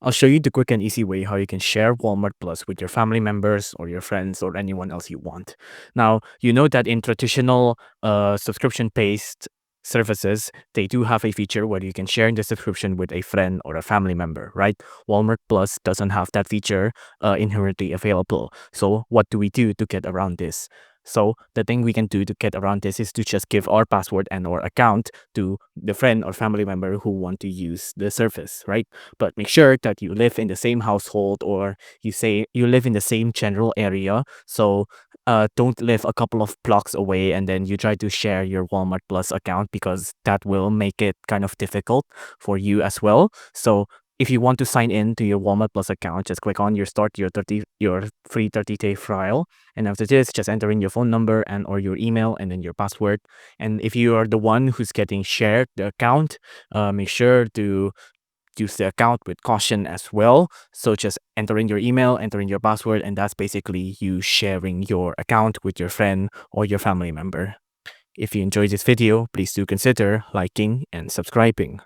I'll show you the quick and easy way how you can share Walmart Plus with your family members or your friends or anyone else you want. Now, you know that in traditional subscription-based services, they do have a feature where you can share the subscription with a friend or a family member, right? Walmart Plus doesn't have that feature inherently available. So what do we do to get around this? So the thing we can do to get around this is to just give our password and our account to the friend or family member who want to use the service, right? But make sure that you live in the same household or you say you live in the same general area. So don't live a couple of blocks away and then you try to share your Walmart Plus account because that will make it kind of difficult for you as well. So if you want to sign in to your Walmart Plus account, just click on your start your free 30-day trial. And after this, just enter in your phone number and or your email and then your password. And if you are the one who's getting shared the account, make sure to use the account with caution as well. So just enter in your email, enter in your password, and that's basically you sharing your account with your friend or your family member. If you enjoyed this video, please do consider liking and subscribing.